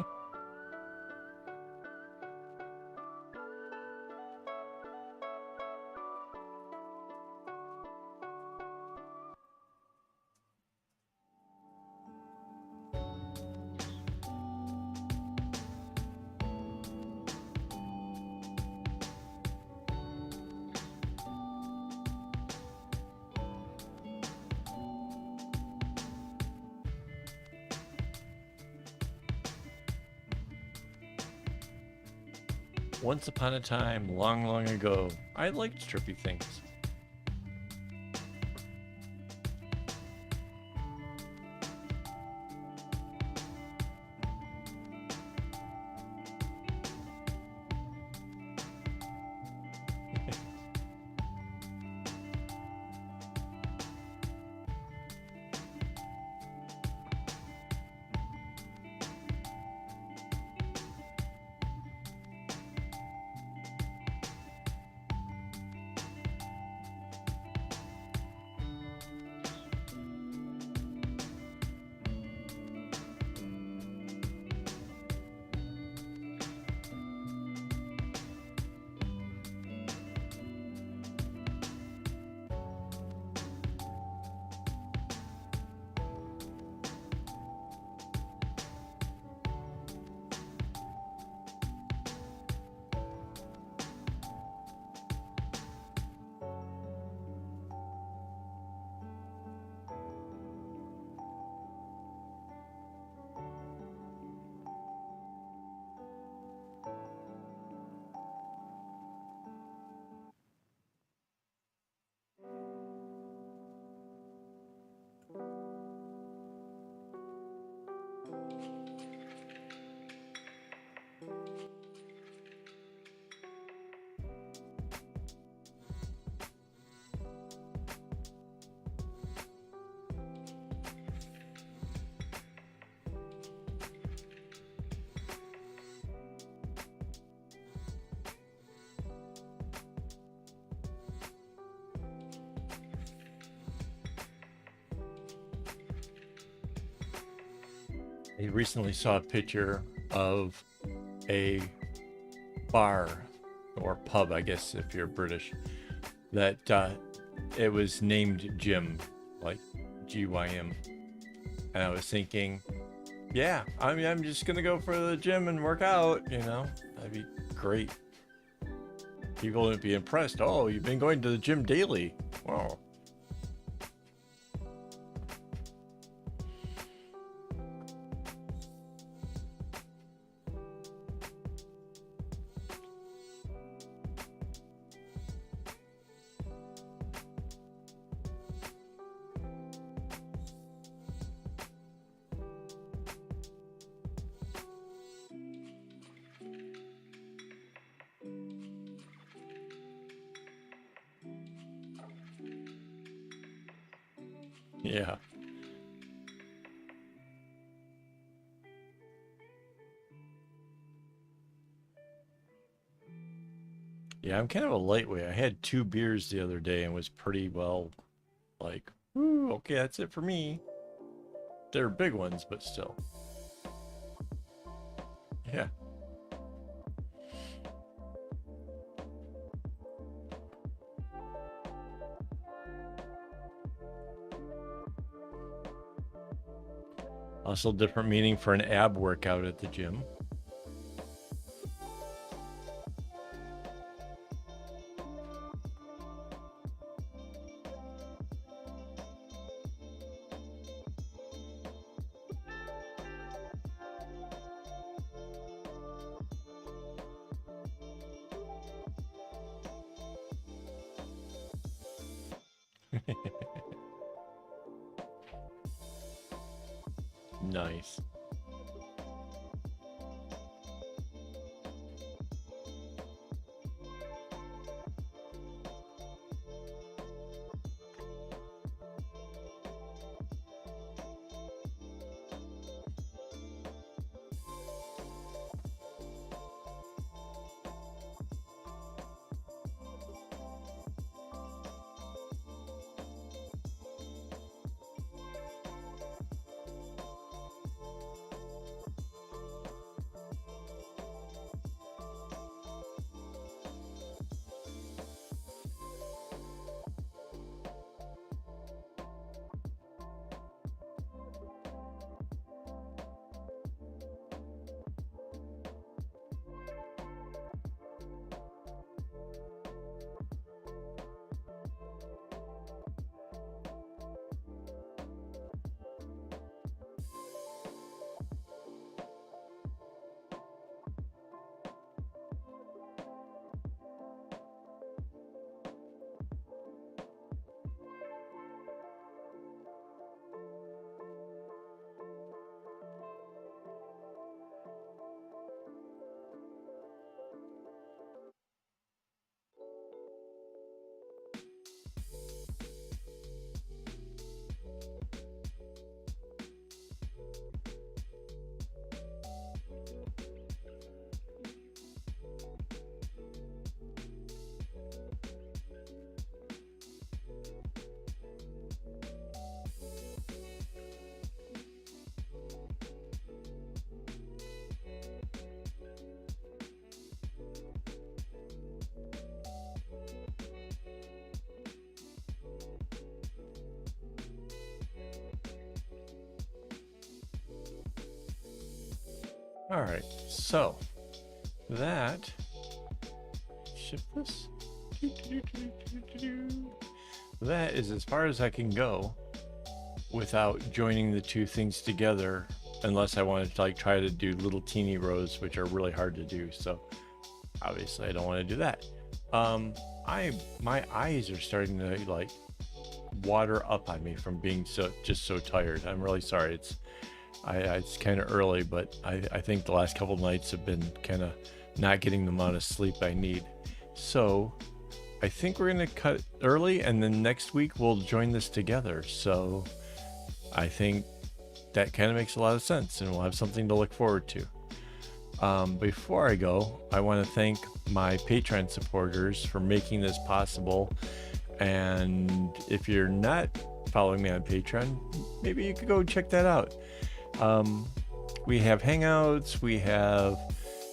Once upon a time, long, long ago, I liked trippy things. I recently saw a picture of a bar or pub, I guess, if you're British, that it was named Gym, like GYM. And I was thinking, yeah, I mean, I'm just going to go for the gym and work out, you know, that'd be great. People would be impressed. Oh, you've been going to the gym daily. Wow. Yeah. Yeah, I'm kind of a lightweight. I had 2 beers the other day and was pretty well like, ooh, okay, that's it for me. They're big ones, but still. Yeah. Also, different meaning for an ab workout at the gym. Nice. All right, so that shift this. That is as far as I can go without joining the two things together, unless I wanted to like try to do little teeny rows, which are really hard to do. So obviously I don't want to do that. My eyes are starting to like water up on me from being so tired. I'm really sorry. It's kind of early, but I think the last couple nights have been kind of not getting the amount of sleep I need. So I think we're gonna cut early, and then next week we'll join this together. So I think that kind of makes a lot of sense, and we'll have something to look forward to. Before I go, I want to thank my Patreon supporters for making this possible. And if you're not following me on Patreon, maybe you could go check that out. We have Hangouts, we have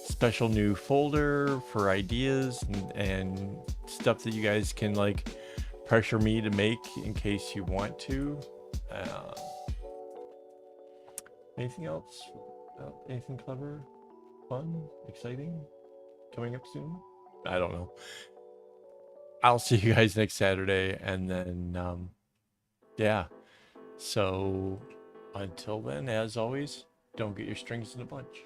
special new folder for ideas and stuff that you guys can like pressure me to make in case you want to. Anything else? Anything clever, fun, exciting coming up soon? I don't know. I'll see you guys next Saturday, and then yeah. So until then, as always, don't get your strings in a bunch.